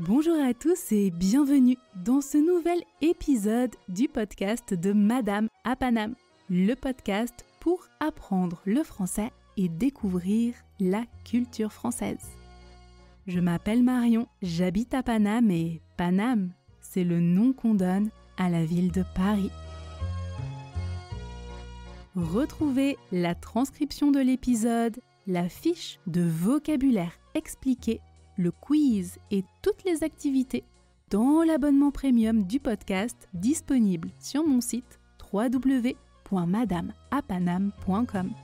Bonjour à tous et bienvenue dans ce nouvel épisode du podcast de Madame à Paname, le podcast pour apprendre le français et découvrir la culture française. Je m'appelle Marion, j'habite à Paname et Paname, c'est le nom qu'on donne à la ville de Paris. Retrouvez la transcription de l'épisode, la fiche de vocabulaire expliquée, le quiz et toutes les activités dans l'abonnement premium du podcast disponible sur mon site www.madameapaname.com.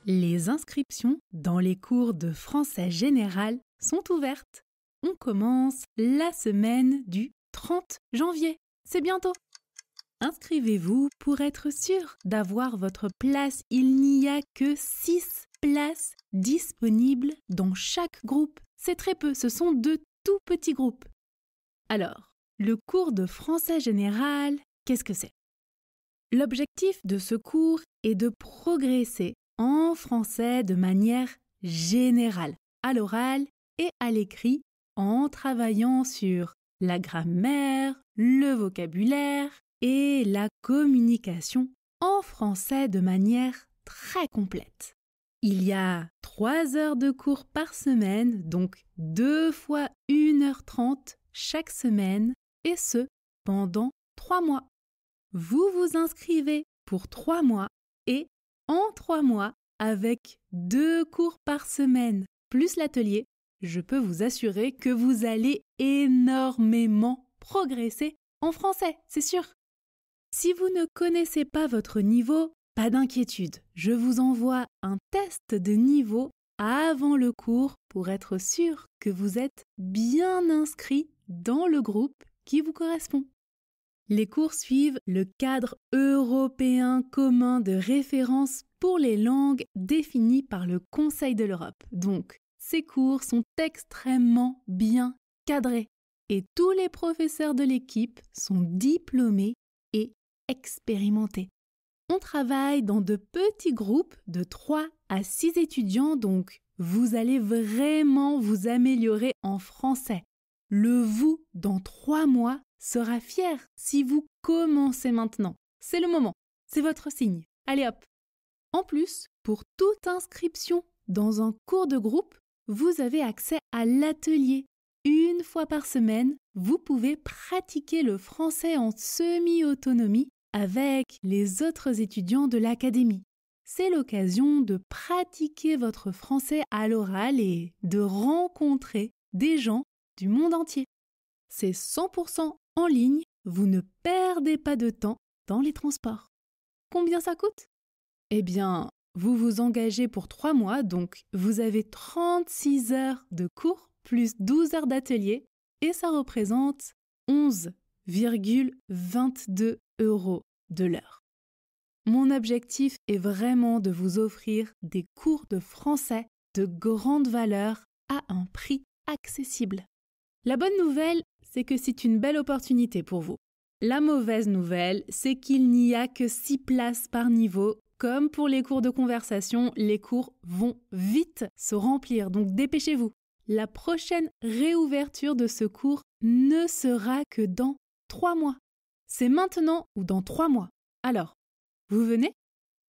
Les inscriptions dans les cours de français général sont ouvertes. On commence la semaine du 30 janvier. C'est bientôt. Inscrivez-vous pour être sûr d'avoir votre place. Il n'y a que 6 places disponibles dans chaque groupe. C'est très peu, ce sont de tout petits groupes. Alors, le cours de français général, qu'est-ce que c'est? L'objectif de ce cours est de progresser en français de manière générale, à l'oral et à l'écrit, en travaillant sur la grammaire, le vocabulaire et la communication en français de manière très complète. Il y a 3 heures de cours par semaine, donc 2 fois 1h30 chaque semaine, et ce, pendant 3 mois. Vous vous inscrivez pour 3 mois et en 3 mois, avec 2 cours par semaine plus l'atelier, je peux vous assurer que vous allez énormément progresser en français, c'est sûr. Si vous ne connaissez pas votre niveau, pas d'inquiétude. Je vous envoie un test de niveau avant le cours pour être sûr que vous êtes bien inscrit dans le groupe qui vous correspond. Les cours suivent le cadre européen commun de référence pour les langues défini par le Conseil de l'Europe. Donc, ces cours sont extrêmement bien cadrés et tous les professeurs de l'équipe sont diplômés et expérimentés. On travaille dans de petits groupes de 3 à 6 étudiants, donc vous allez vraiment vous améliorer en français. Le vous dans 3 mois sera fier si vous commencez maintenant. C'est le moment, c'est votre signe. Allez hop! En plus, pour toute inscription dans un cours de groupe, vous avez accès à l'atelier. 1 fois par semaine, vous pouvez pratiquer le français en semi-autonomie avec les autres étudiants de l'académie. C'est l'occasion de pratiquer votre français à l'oral et de rencontrer des gens du monde entier. C'est 100% en ligne, vous ne perdez pas de temps dans les transports. Combien ça coûte? Eh bien, vous vous engagez pour 3 mois, donc vous avez 36 heures de cours plus 12 heures d'atelier et ça représente 11,22 € de l'heure. Mon objectif est vraiment de vous offrir des cours de français de grande valeur à un prix accessible. La bonne nouvelle, c'est que c'est une belle opportunité pour vous. La mauvaise nouvelle, c'est qu'il n'y a que 6 places par niveau. Comme pour les cours de conversation, les cours vont vite se remplir, donc dépêchez-vous. La prochaine réouverture de ce cours ne sera que dans 3 mois. C'est maintenant ou dans 3 mois. Alors, vous venez?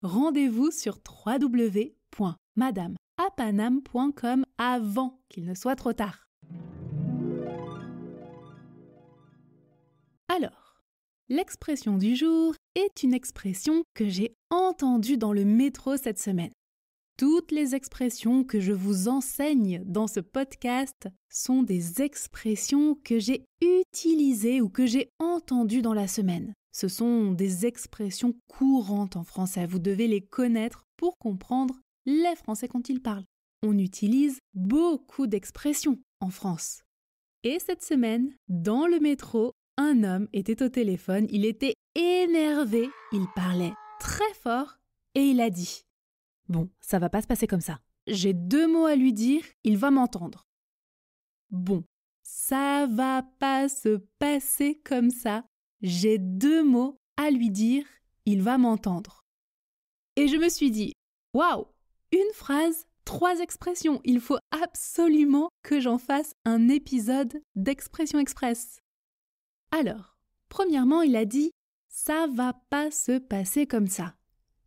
Rendez-vous sur www.madameapaname.com avant qu'il ne soit trop tard. Alors, l'expression du jour est une expression que j'ai entendue dans le métro cette semaine. Toutes les expressions que je vous enseigne dans ce podcast sont des expressions que j'ai utilisées ou que j'ai entendues dans la semaine. Ce sont des expressions courantes en français. Vous devez les connaître pour comprendre les Français quand ils parlent. On utilise beaucoup d'expressions en France. Et cette semaine, dans le métro, un homme était au téléphone, il était énervé, il parlait très fort et il a dit « Bon, ça va pas se passer comme ça. J'ai 2 mots à lui dire, il va m'entendre. » Bon, ça va pas se passer comme ça. J'ai 2 mots à lui dire, il va m'entendre. Et je me suis dit « Waouh, une phrase 3 expressions. Il faut absolument que j'en fasse un épisode d'Expression Express. Alors, premièrement, il a dit « ça va pas se passer comme ça ».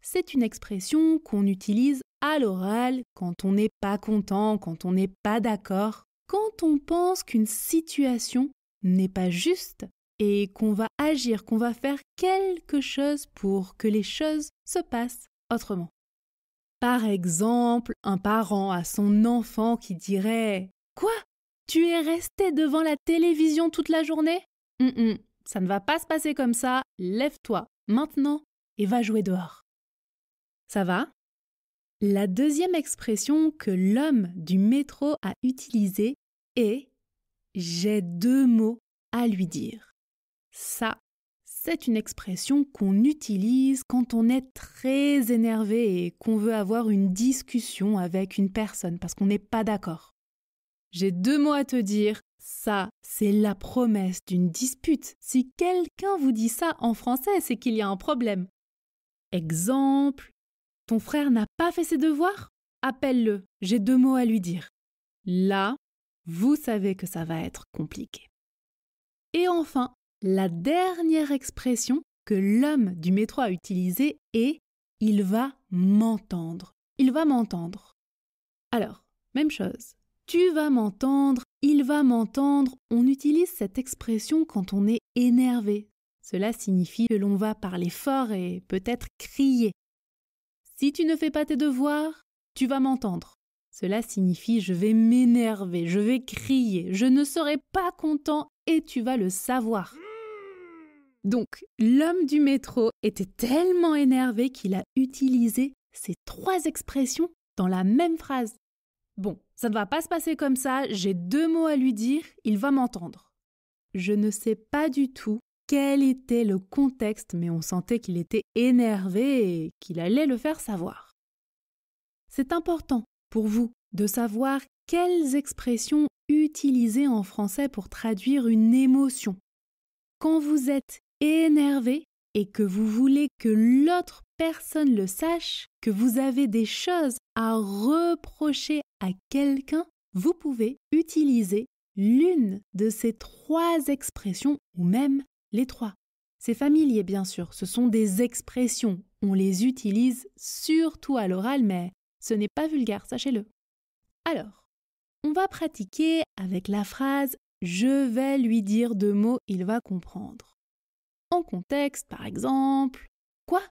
C'est une expression qu'on utilise à l'oral quand on n'est pas content, quand on n'est pas d'accord, quand on pense qu'une situation n'est pas juste et qu'on va agir, qu'on va faire quelque chose pour que les choses se passent autrement. Par exemple, un parent à son enfant qui dirait « Quoi ? Tu es resté devant la télévision toute la journée ? Ça ne va pas se passer comme ça, lève-toi maintenant et va jouer dehors. » Ça va ? La deuxième expression que l'homme du métro a utilisée est « j'ai 2 mots à lui dire ». Ça, c'est une expression qu'on utilise quand on est très énervé et qu'on veut avoir une discussion avec une personne parce qu'on n'est pas d'accord. J'ai 2 mots à te dire, ça, c'est la promesse d'une dispute. Si quelqu'un vous dit ça en français, c'est qu'il y a un problème. Exemple, ton frère n'a pas fait ses devoirs ? Appelle-le, j'ai 2 mots à lui dire. Là, vous savez que ça va être compliqué. Et enfin, la dernière expression que l'homme du métro a utilisée est « il va m'entendre ». Il va m'entendre. Alors, même chose. Tu vas m'entendre, il va m'entendre. On utilise cette expression quand on est énervé. Cela signifie que l'on va parler fort et peut-être crier. Si tu ne fais pas tes devoirs, tu vas m'entendre. Cela signifie je vais m'énerver, je vais crier, je ne serai pas content et tu vas le savoir. Donc, l'homme du métro était tellement énervé qu'il a utilisé ces 3 expressions dans la même phrase. Bon, ça ne va pas se passer comme ça, j'ai 2 mots à lui dire, il va m'entendre. Je ne sais pas du tout quel était le contexte, mais on sentait qu'il était énervé et qu'il allait le faire savoir. C'est important pour vous de savoir quelles expressions utiliser en français pour traduire une émotion. Quand vous êtes énervé et que vous voulez que l'autre personne le sache, que vous avez des choses à reprocher à quelqu'un, vous pouvez utiliser l'une de ces 3 expressions ou même les 3. C'est familier bien sûr, ce sont des expressions. On les utilise surtout à l'oral, mais ce n'est pas vulgaire, sachez-le. Alors, on va pratiquer avec la phrase « je vais lui dire 2 mots, il va comprendre ». En contexte, par exemple, « Quoi ?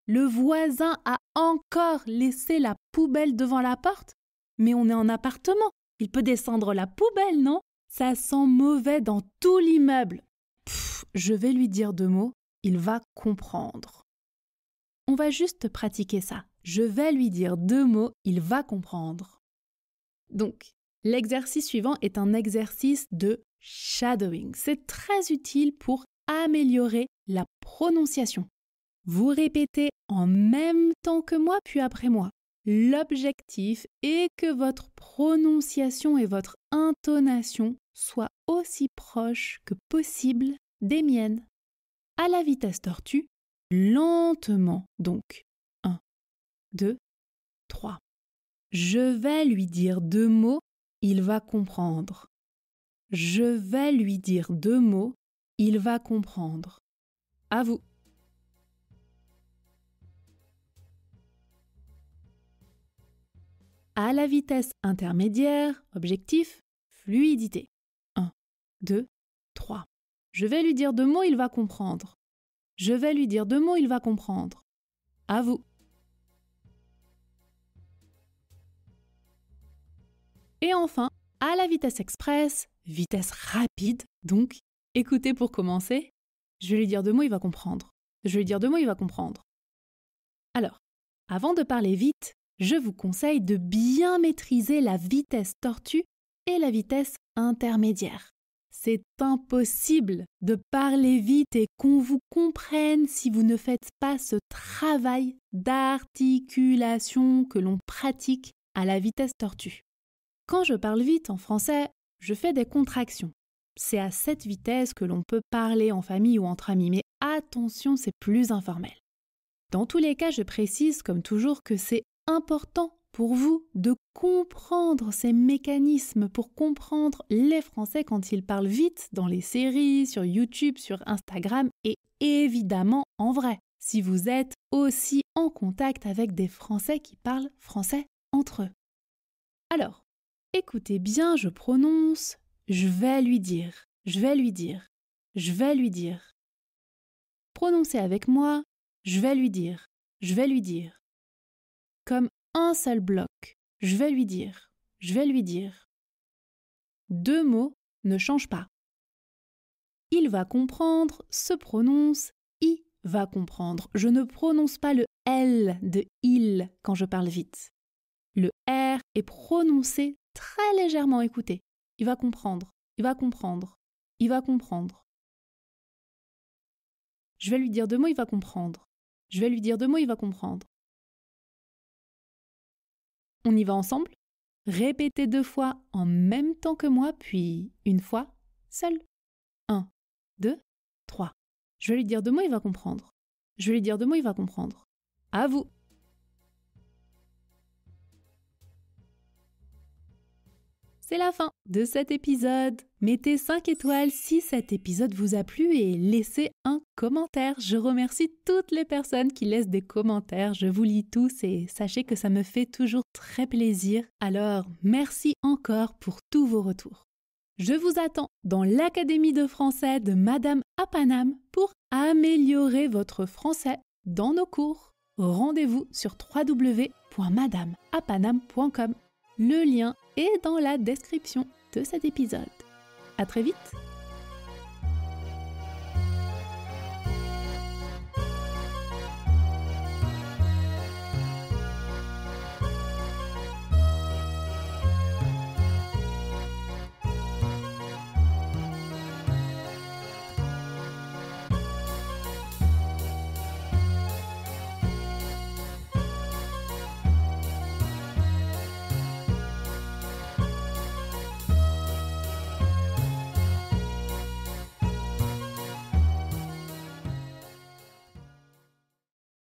Le voisin a encore laissé la poubelle devant la porte ? Mais on est en appartement, il peut descendre la poubelle, non ? Ça sent mauvais dans tout l'immeuble. Je vais lui dire 2 mots, il va comprendre. » On va juste pratiquer ça. Je vais lui dire 2 mots, il va comprendre. Donc, l'exercice suivant est un exercice de shadowing. C'est très utile pour améliorer la prononciation. Vous répétez en même temps que moi, puis après moi. L'objectif est que votre prononciation et votre intonation soient aussi proches que possible des miennes. À la vitesse tortue, lentement donc. 1, 2, 3. Je vais lui dire 2 mots, il va comprendre. Je vais lui dire 2 mots, il va comprendre. À vous. À la vitesse intermédiaire, objectif, fluidité. 1, 2, 3. Je vais lui dire 2 mots, il va comprendre. Je vais lui dire 2 mots, il va comprendre. À vous. Et enfin, à la vitesse express, vitesse rapide, donc, écoutez pour commencer. Je vais lui dire 2 mots, il va comprendre. Je vais lui dire 2 mots, il va comprendre. Alors, avant de parler vite, je vous conseille de bien maîtriser la vitesse tortue et la vitesse intermédiaire. C'est impossible de parler vite et qu'on vous comprenne si vous ne faites pas ce travail d'articulation que l'on pratique à la vitesse tortue. Quand je parle vite en français, je fais des contractions. C'est à cette vitesse que l'on peut parler en famille ou entre amis, mais attention, c'est plus informel. Dans tous les cas, je précise comme toujours que c'est important pour vous de comprendre ces mécanismes, pour comprendre les Français quand ils parlent vite dans les séries, sur YouTube, sur Instagram et évidemment en vrai, si vous êtes aussi en contact avec des Français qui parlent français entre eux. Alors, écoutez bien, je prononce « je vais lui dire »,« je vais lui dire »,« je vais lui dire ». Prononcez avec moi « je vais lui dire »,« je vais lui dire ». Comme un seul bloc, je vais lui dire, je vais lui dire. 2 mots ne changent pas. Il va comprendre se prononce il va comprendre. Je ne prononce pas le L de il quand je parle vite. Le R est prononcé très légèrement, écoutez. Il va comprendre, il va comprendre, il va comprendre. Je vais lui dire 2 mots, il va comprendre. Je vais lui dire 2 mots, il va comprendre. On y va ensemble? Répétez 2 fois en même temps que moi, puis 1 fois seul. 1, 2, 3. Je vais lui dire 2 mots, il va comprendre. Je vais lui dire 2 mots, il va comprendre. À vous! C'est la fin de cet épisode. Mettez 5 étoiles si cet épisode vous a plu et laissez un commentaire. Je remercie toutes les personnes qui laissent des commentaires. Je vous lis tous et sachez que ça me fait toujours très plaisir. Alors, merci encore pour tous vos retours. Je vous attends dans l'Académie de français de Madame à Paname pour améliorer votre français dans nos cours. Rendez-vous sur www.madameapaname.com. Le lien est dans la description de cet épisode. À très vite!